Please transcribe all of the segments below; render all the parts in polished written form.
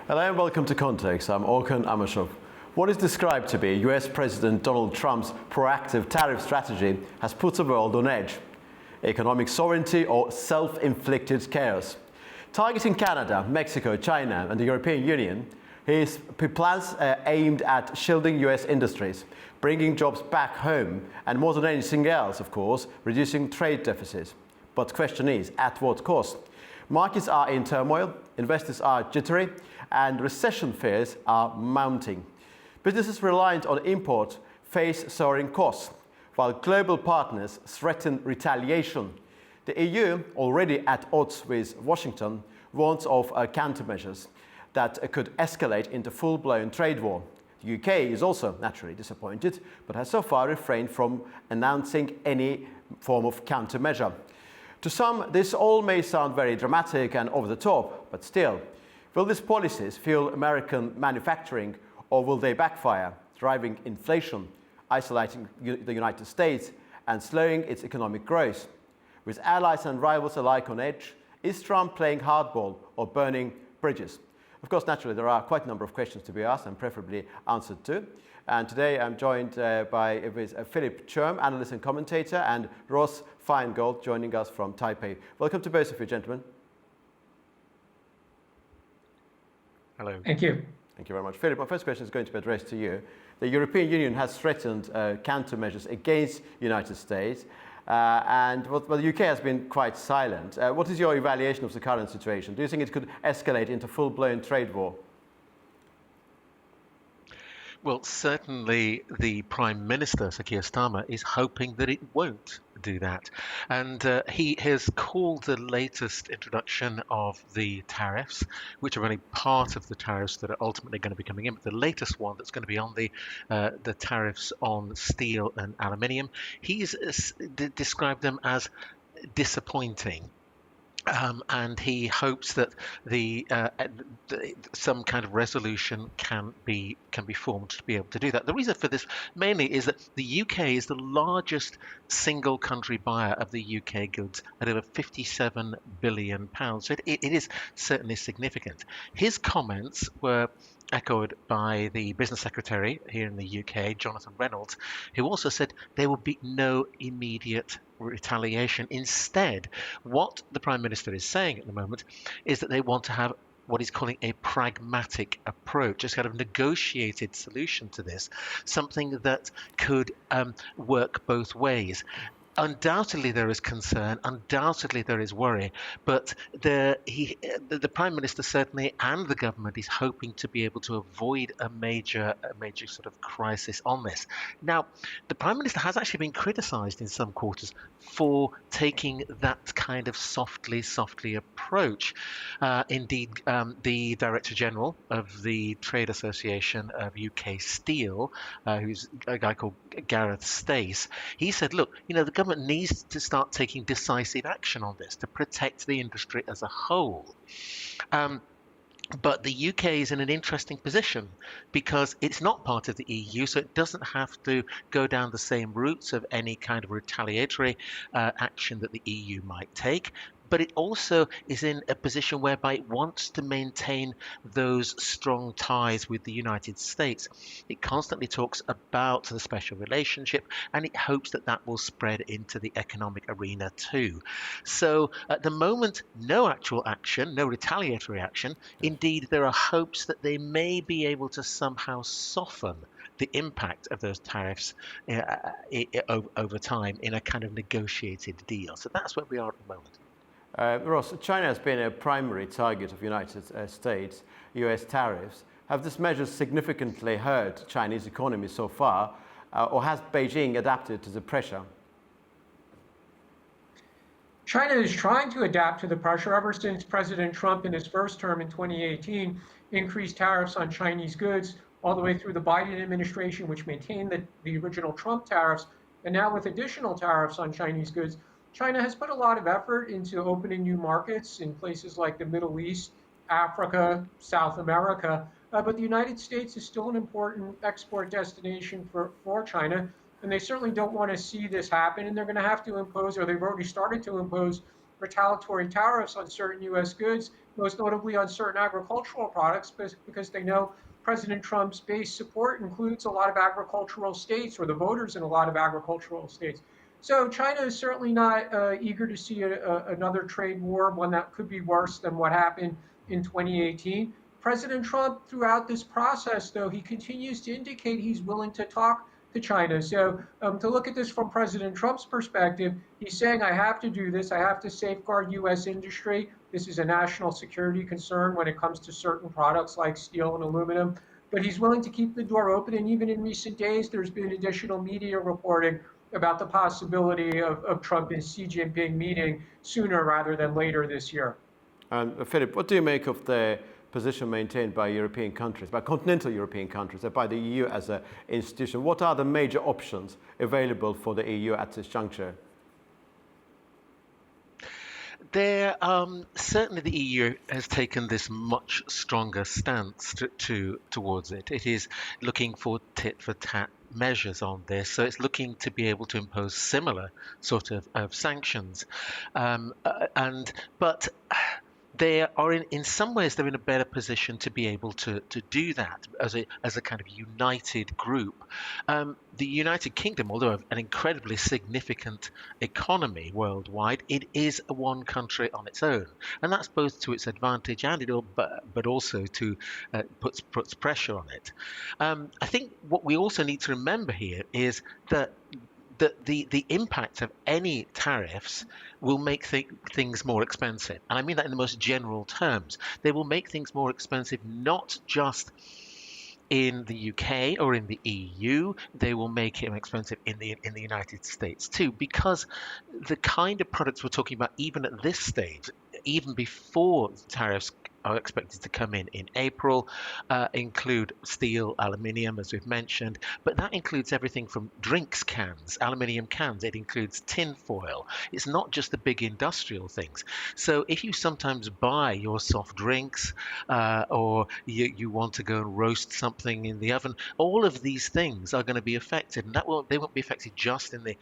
Hello and welcome to Context. I'm Orkhan Amashov. What is described to be US President Donald Trump's proactive tariff strategy has put the world on edge. Economic sovereignty or self-inflicted chaos. Targeting Canada, Mexico, China and the European Union, his plans aimed at shielding US industries, bringing jobs back home and more than anything else, of course, reducing trade deficits. But the question is, at what cost? Markets are in turmoil, investors are jittery, and recession fears are mounting. Businesses reliant on import face soaring costs, while global partners threaten retaliation. The EU, already at odds with Washington, warns of countermeasures that could escalate into full-blown trade war. The UK is also naturally disappointed, but has so far refrained from announcing any form of countermeasure. To some, this all may sound very dramatic and over the top, but still, will these policies fuel American manufacturing or will they backfire, driving inflation, isolating the United States and slowing its economic growth? With allies and rivals alike on edge, is Trump playing hardball or burning bridges? Of course, naturally, there are quite a number of questions to be asked and preferably answered to. And today I'm joined by Philip Churm, analyst and commentator, and Ross Feingold joining us from Taipei. Welcome to both of you, gentlemen. Hello. Thank you. Thank you very much. Philip, my first question is going to be addressed to you. The European Union has threatened countermeasures against the United States, the UK has been quite silent. What is your evaluation of the current situation? Do you think it could escalate into full-blown trade war? Well, certainly the Prime Minister, Sir Keir Starmer, is hoping that it won't do that. And he has called the latest introduction of the tariffs, which are only part of the tariffs that are ultimately going to be coming in, but the latest one that's going to be on the tariffs on steel and aluminium, he's described them as disappointing. And he hopes that some kind of resolution can be formed to be able to do that. The reason for this mainly is that the UK is the largest single country buyer of the UK goods at over £57 billion. So it is certainly significant. His comments were echoed by the business secretary here in the UK, Jonathan Reynolds, who also said there will be no immediate retaliation. Instead, what the Prime Minister is saying at the moment is that they want to have what he's calling a pragmatic approach, a kind of negotiated solution to this, something that could work both ways. Undoubtedly there is concern, undoubtedly there is worry, but the Prime Minister certainly and the government is hoping to be able to avoid a major sort of crisis on this. Now, the Prime Minister has actually been criticised in some quarters for taking that kind of softly approach. Indeed, the Director General of the Trade Association of UK Steel, who's a guy called Gareth Stace, he said, look, the government needs to start taking decisive action on this to protect the industry as a whole. But the UK is in an interesting position because it's not part of the EU, so it doesn't have to go down the same routes of any kind of retaliatory action that the EU might take. But it also is in a position whereby it wants to maintain those strong ties with the United States. It constantly talks about the special relationship, and it hopes that that will spread into the economic arena too. So at the moment, no actual action, no retaliatory action. Indeed, there are hopes that they may be able to somehow soften the impact of those tariffs over time in a kind of negotiated deal. So that's where we are at the moment. Ross, China has been a primary target of United States US tariffs. Have these measures significantly hurt Chinese economy so far, or has Beijing adapted to the pressure? China is trying to adapt to the pressure ever since President Trump in his first term in 2018 increased tariffs on Chinese goods all the way through the Biden administration, which maintained the original Trump tariffs, and now with additional tariffs on Chinese goods. China has put a lot of effort into opening new markets in places like the Middle East, Africa, South America, but the United States is still an important export destination for China, and they certainly don't want to see this happen, and they're going to have to impose, or they've already started to impose, retaliatory tariffs on certain U.S. goods, most notably on certain agricultural products, because they know President Trump's base support includes a lot of agricultural states, or the voters in a lot of agricultural states. So China is certainly not eager to see another trade war, one that could be worse than what happened in 2018. President Trump, throughout this process, though, he continues to indicate he's willing to talk to China. So to look at this from President Trump's perspective, he's saying, I have to do this. I have to safeguard U.S. industry. This is a national security concern when it comes to certain products like steel and aluminum. But he's willing to keep the door open. And even in recent days, there's been additional media reporting about the possibility of Trump and Xi Jinping meeting sooner rather than later this year. And Philip, what do you make of the position maintained by European countries, by continental European countries, by the EU as an institution? What are the major options available for the EU at this juncture? Certainly the EU has taken this much stronger stance towards it. It is looking for tit-for-tat measures on this, so it's looking to be able to impose similar sort of sanctions. But they are in some ways they're in a better position to be able to do that as a kind of united group. The United Kingdom, although an incredibly significant economy worldwide, it is a one country on its own, and that's both to its advantage and but also to puts pressure on it. I think what we also need to remember here is that the impact of any tariffs will make things more expensive. And I mean that in the most general terms. They will make things more expensive, not just in the UK or in the EU. They will make it expensive in the United States too, because the kind of products we're talking about, even at this stage, even before tariffs are expected to come in April, include steel, aluminium, as we've mentioned, but that includes everything from drinks cans, aluminium cans. It includes tin foil. It's not just the big industrial things. So if you sometimes buy your soft drinks, or you want to go and roast something in the oven, all of these things are going to be affected, and they won't be affected just in the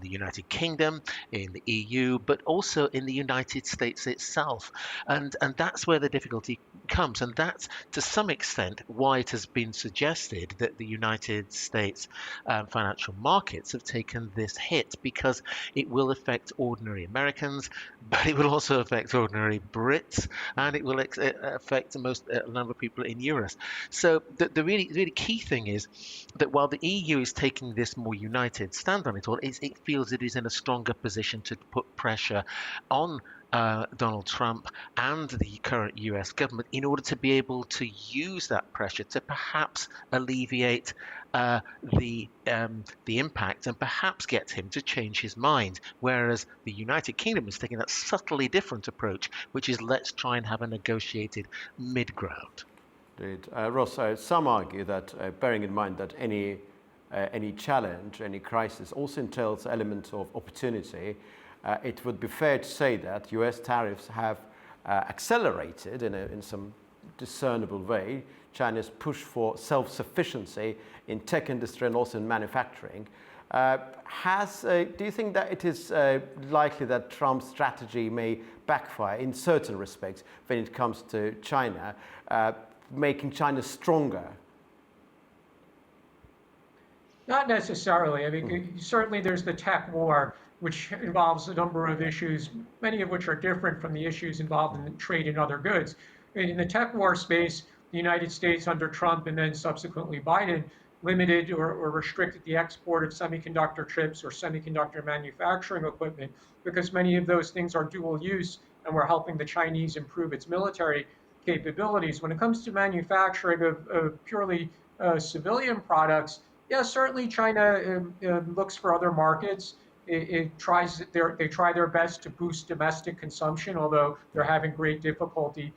United Kingdom, in the EU, but also in the United States itself, and that's where the difficulty comes, and that's to some extent why it has been suggested that the United States financial markets have taken this hit, because it will affect ordinary Americans, but it will also affect ordinary Brits, and it will affect a number of people in Europe. So the really key thing is that while the EU is taking this more united stand on it all, it feels it is in a stronger position to put pressure on Donald Trump and the current US government in order to be able to use that pressure to perhaps alleviate the impact and perhaps get him to change his mind. Whereas the United Kingdom is taking that subtly different approach, which is let's try and have a negotiated mid-ground. Indeed. Ross, some argue that bearing in mind that any challenge, any crisis also entails elements of opportunity, it would be fair to say that US tariffs have accelerated in some discernible way China's push for self-sufficiency in tech industry and also in manufacturing. Do you think that it is likely that Trump's strategy may backfire in certain respects when it comes to China, making China stronger? Not necessarily. I mean, certainly there's the tech war, which involves a number of issues, many of which are different from the issues involved in trade in other goods. In the tech war space, the United States under Trump and then subsequently Biden limited or restricted the export of semiconductor chips or semiconductor manufacturing equipment, because many of those things are dual use and we're helping the Chinese improve its military capabilities. When it comes to manufacturing of purely civilian products, yeah, certainly China looks for other markets. They try their best to boost domestic consumption, although they're having great difficulty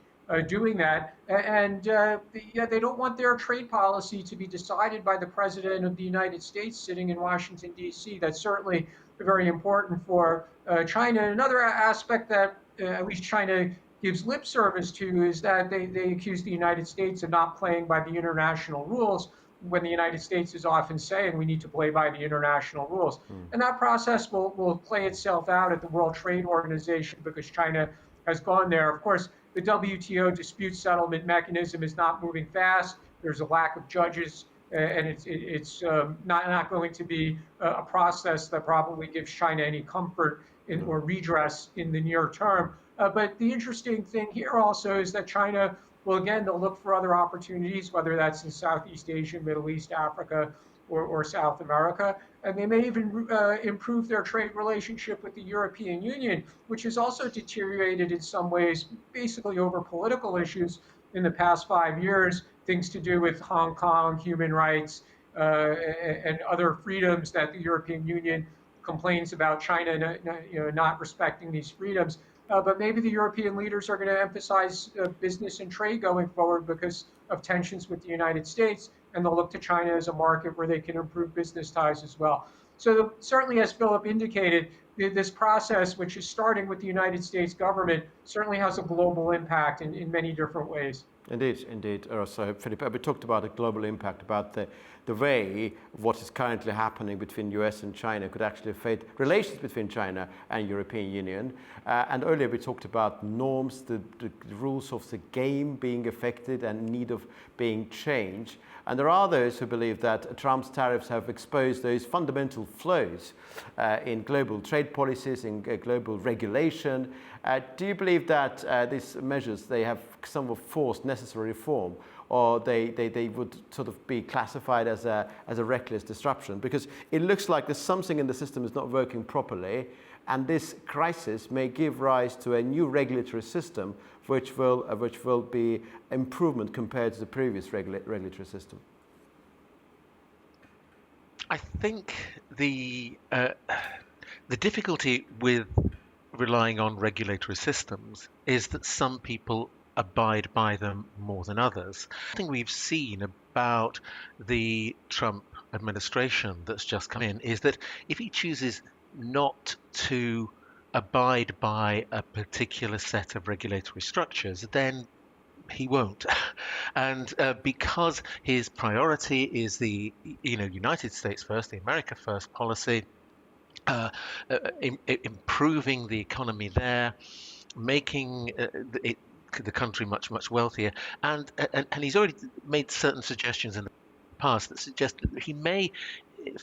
doing that. And they don't want their trade policy to be decided by the president of the United States sitting in Washington, D.C. That's certainly very important for China. Another aspect that at least China gives lip service to is that they accuse the United States of not playing by the international rules when the United States is often saying we need to play by the international rules. And that process will play itself out at the World Trade Organization because China has gone there. Of course, the WTO dispute settlement mechanism is not moving fast. There's a lack of judges, and it's not going to be a process that probably gives China any comfort or redress in the near term. But the interesting thing here also is that China will, again, they'll look for other opportunities, whether that's in Southeast Asia, Middle East, Africa, or South America. And they may even improve their trade relationship with the European Union, which has also deteriorated in some ways, basically over political issues in the past 5 years, things to do with Hong Kong, human rights, and other freedoms that the European Union complains about China not respecting these freedoms. But maybe the European leaders are going to emphasize business and trade going forward because of tensions with the United States, and they'll look to China as a market where they can improve business ties as well. So certainly, as Philip indicated, this process, which is starting with the United States government, certainly has a global impact in many different ways. Indeed. So, Philip, we talked about the global impact, about the way what is currently happening between US and China could actually affect relations between China and European Union. And earlier we talked about norms, the rules of the game being affected and need of being changed. And there are those who believe that Trump's tariffs have exposed those fundamental flaws in global trade policies, in global regulation. Do you believe that these measures, they have somewhat forced necessary reform, or they would sort of be classified as a reckless disruption? Because it looks like there's something in the system is not working properly, and this crisis may give rise to a new regulatory system which will be improvement compared to the previous regulatory system. I think the difficulty with relying on regulatory systems is that some people abide by them more than others. I think we've seen about the Trump administration that's just come in is that if he chooses not to abide by a particular set of regulatory structures, then he won't. And because his priority is the United States first, the America first policy, improving the economy there, making the country much, much wealthier. And he's already made certain suggestions in the past that suggest that he may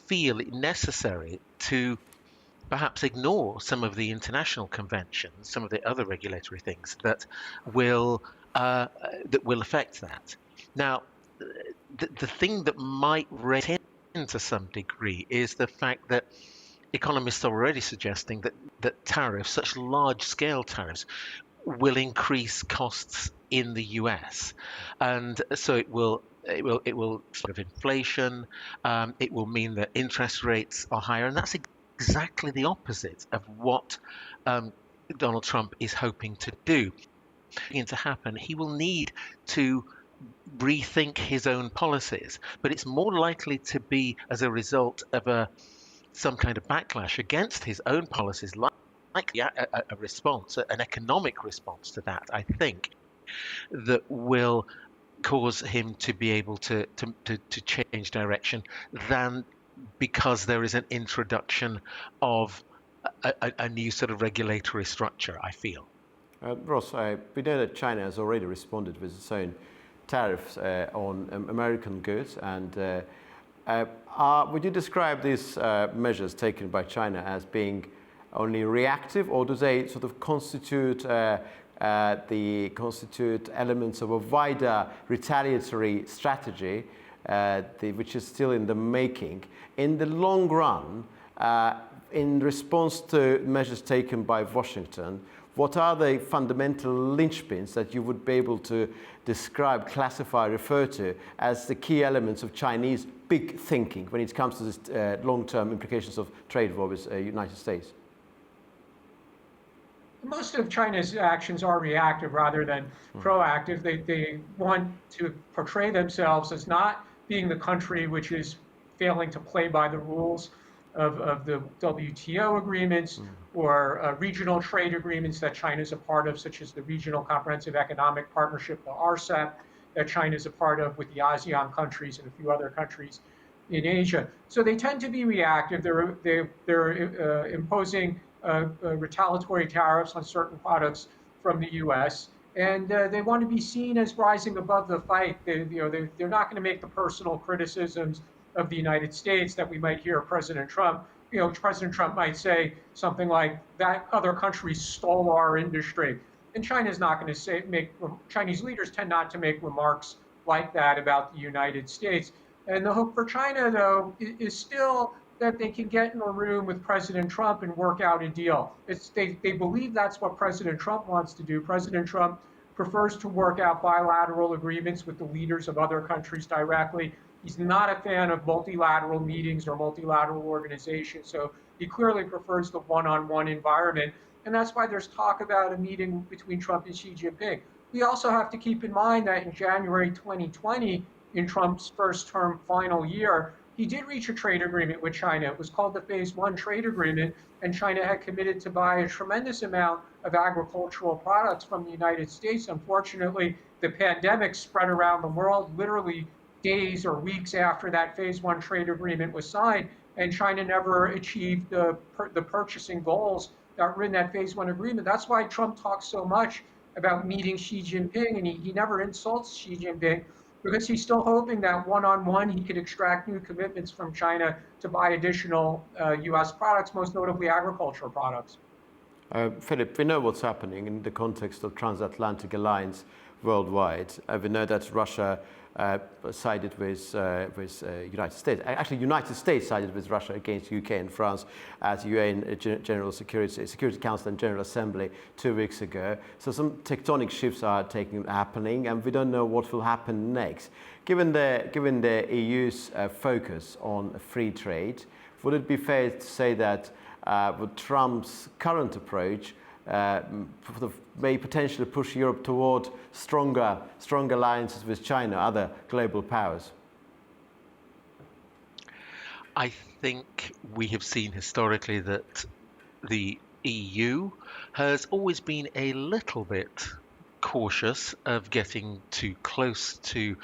feel it necessary to perhaps ignore some of the international conventions, some of the other regulatory things that will affect that. Now, the thing that might raise him to some degree is the fact that economists are already suggesting that tariffs, such large-scale tariffs, will increase costs in the US, and so it will sort of inflation. It will mean that interest rates are higher, and that's exactly the opposite of what Donald Trump is hoping to do. To happen, he will need to rethink his own policies, but it's more likely to be as a result of some kind of backlash against his own policies, like a response, an economic response to that, I think, that will cause him to be able to change direction, than because there is an introduction of a new sort of regulatory structure, I feel. Ross, we know that China has already responded with its own tariffs on American goods, and would you describe these measures taken by China as being only reactive, or do they sort of constitute elements of a wider retaliatory strategy, which is still in the making? In the long run, in response to measures taken by Washington, what are the fundamental linchpins that you would be able to describe, classify, refer to as the key elements of Chinese big thinking when it comes to this long-term implications of trade war with the United States? Most of China's actions are reactive rather than proactive. They want to portray themselves as not being the country which is failing to play by the rules of the WTO agreements or regional trade agreements that China is a part of, such as the Regional Comprehensive Economic Partnership, the RCEP. that China is a part of with the ASEAN countries and a few other countries in Asia. So they tend to be reactive. They're imposing retaliatory tariffs on certain products from the U.S. And they want to be seen as rising above the fight. They're not going to make the personal criticisms of the United States that we might hear President Trump. President Trump might say something like that other countries stole our industry. And China's not going to Chinese leaders tend not to make remarks like that about the United States. And the hope for China, though, is still that they can get in a room with President Trump and work out a deal. They believe that's what President Trump wants to do. President Trump prefers to work out bilateral agreements with the leaders of other countries directly. He's not a fan of multilateral meetings or multilateral organizations, so he clearly prefers the one-on-one environment. And that's why there's talk about a meeting between Trump and Xi Jinping. We also have to keep in mind that in January 2020, in Trump's first term final year, he did reach a trade agreement with China. It was called the Phase 1 trade agreement, and China had committed to buy a tremendous amount of agricultural products from the United States. Unfortunately, the pandemic spread around the world literally days or weeks after that Phase 1 trade agreement was signed, and China never achieved the purchasing goals that were in that Phase 1 agreement. That's why Trump talks so much about meeting Xi Jinping, and he never insults Xi Jinping, because he's still hoping that one-on-one he could extract new commitments from China to buy additional U.S. products, most notably agricultural products. Philip, we know what's happening in the context of transatlantic alliance worldwide. We know that Russia sided with United States. Actually, United States sided with Russia against UK and France at UN General Security Council and General Assembly 2 weeks ago. So some tectonic shifts are happening, and we don't know what will happen next. Given the EU's focus on free trade, would it be fair to say that with Trump's current approach may potentially push Europe toward stronger alliances with China, other global powers? I think we have seen historically that the EU has always been a little bit cautious of getting too close to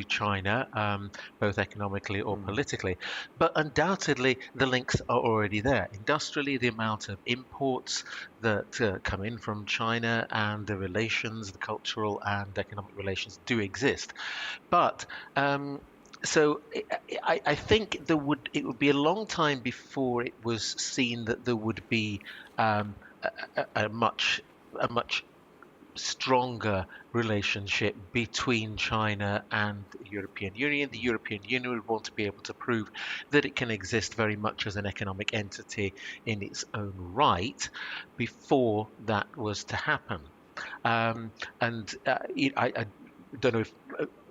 China, both economically or politically. But undoubtedly, the links are already there. Industrially, the amount of imports that come in from China and the relations, the cultural and economic relations do exist. But so I think it would be a long time before it was seen that there would be a much stronger relationship between China and the European Union. The European Union would want to be able to prove that it can exist very much as an economic entity in its own right before that was to happen. I don't know if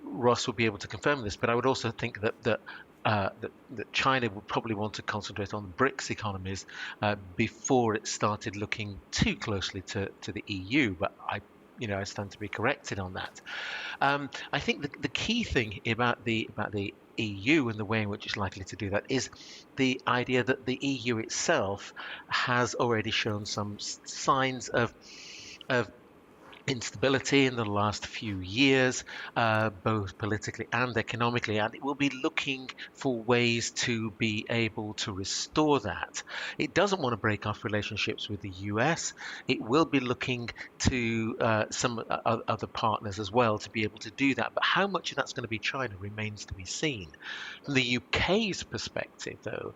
Ross will be able to confirm this, but I would also think that China would probably want to concentrate on BRICS economies before it started looking too closely to the EU. But I stand to be corrected on that. I think the key thing about the EU and the way in which it's likely to do that is the idea that the EU itself has already shown some signs of instability in the last few years, both politically and economically, and it will be looking for ways to be able to restore that. It doesn't want to break off relationships with the US. It will be looking to some other partners as well to be able to do that. But how much of that's going to be China remains to be seen. From the UK's perspective, though,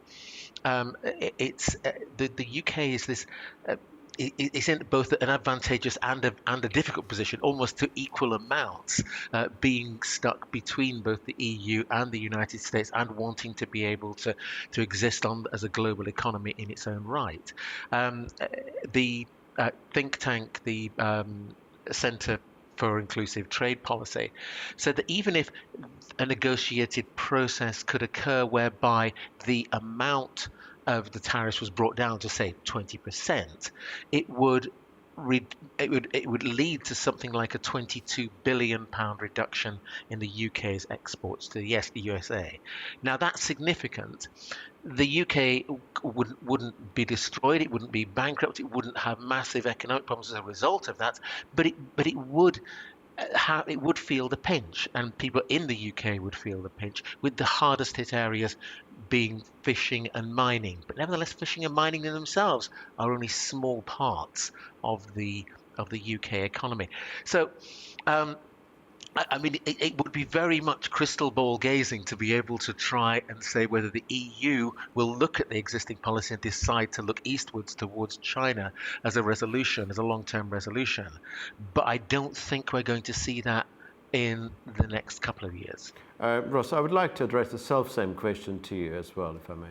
it's the UK is this. It's in both an advantageous and a difficult position, almost to equal amounts, being stuck between both the EU and the United States and wanting to be able to exist as a global economy in its own right. The think tank, the Centre for Inclusive Trade Policy, said that even if a negotiated process could occur whereby the amount of the tariffs was brought down to say 20%, it would lead to something like a £22 billion reduction in the UK's exports to the USA. Now that's significant. The UK wouldn't be destroyed, it wouldn't be bankrupt, it wouldn't have massive economic problems as a result of that, but it would how it would feel the pinch, and people in the UK would feel the pinch, with the hardest hit areas being fishing and mining. But nevertheless, fishing and mining in themselves are only small parts of the UK economy. So um, I mean, it would be very much crystal ball gazing to be able to try and say whether the EU will look at the existing policy and decide to look eastwards towards China as a resolution, as a long-term resolution. But I don't think we're going to see that in the next couple of years. Ross, I would like to address the self-same question to you as well, if I may.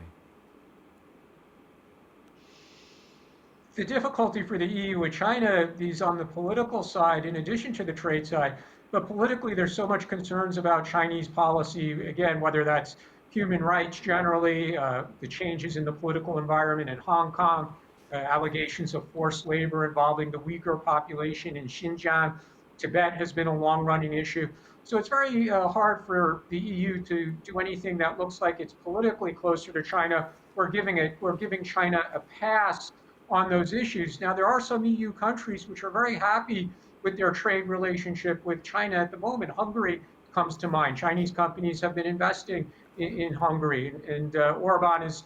The difficulty for the EU with China is on the political side, in addition to the trade side. But politically, there's so much concerns about Chinese policy, again, whether that's human rights generally, the changes in the political environment in Hong Kong, allegations of forced labor involving the Uyghur population in Xinjiang. Tibet has been a long-running issue. So it's very hard for the EU to do anything that looks like it's politically closer to China. We're giving China a pass on those issues. Now, there are some EU countries which are very happy with their trade relationship with China at the moment. Hungary comes to mind. Chinese companies have been investing in Hungary, and Orban is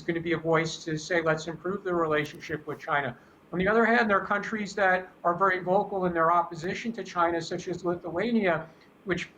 going to be a voice to say, let's improve the relationship with China. On the other hand, there are countries that are very vocal in their opposition to China, such as Lithuania, which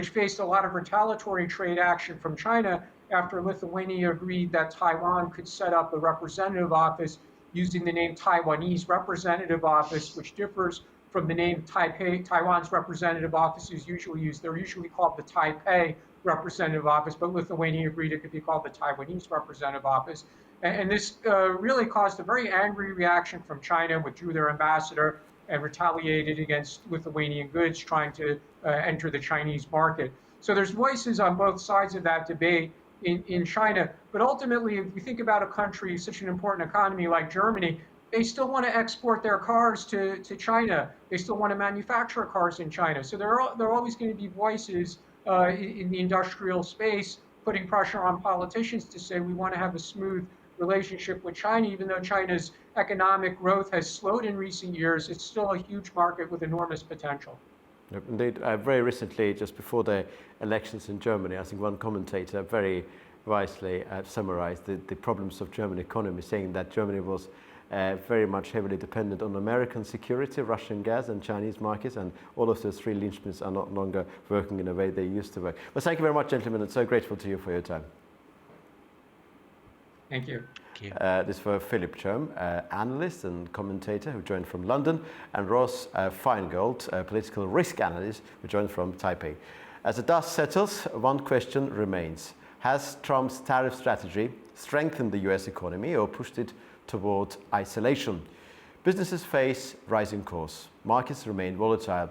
faced a lot of retaliatory trade action from China after Lithuania agreed that Taiwan could set up a representative office using the name Taiwanese Representative Office, which differs from the name Taipei. Taiwan's representative office is usually used. They're usually called the Taipei Representative Office, but Lithuania agreed it could be called the Taiwanese Representative Office. And this really caused a very angry reaction from China, withdrew their ambassador and retaliated against Lithuanian goods trying to enter the Chinese market. So there's voices on both sides of that debate in China. But ultimately, if we think about a country, such an important economy like Germany, they still want to export their cars to China. They still want to manufacture cars in China. So there are always going to be voices in the industrial space putting pressure on politicians to say we want to have a smooth relationship with China. Even though China's economic growth has slowed in recent years, it's still a huge market with enormous potential. Indeed, very recently, just before the elections in Germany, I think one commentator very wisely summarized the problems of German economy, saying that Germany was very much heavily dependent on American security, Russian gas and Chinese markets, and all of those three linchpins are not longer working in the way they used to work. Well, thank you very much, gentlemen, and so grateful to you for your time. Thank you. This was Philip Chom, analyst and commentator who joined from London, and Ross Feingold, political risk analyst who joined from Taipei. As the dust settles, one question remains. Has Trump's tariff strategy strengthened the US economy or pushed it toward isolation? Businesses face rising costs, markets remain volatile,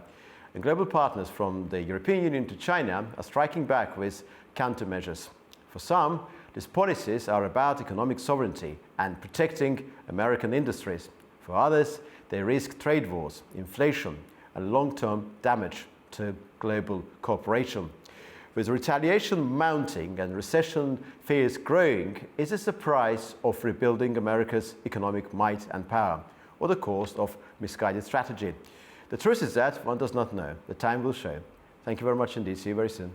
and global partners from the European Union to China are striking back with countermeasures. For some, these policies are about economic sovereignty and protecting American industries. For others, they risk trade wars, inflation, and long-term damage to global cooperation. With retaliation mounting and recession fears growing, is this the price of rebuilding America's economic might and power, or the cost of misguided strategy? The truth is that one does not know. The time will show. Thank you very much indeed. See you very soon.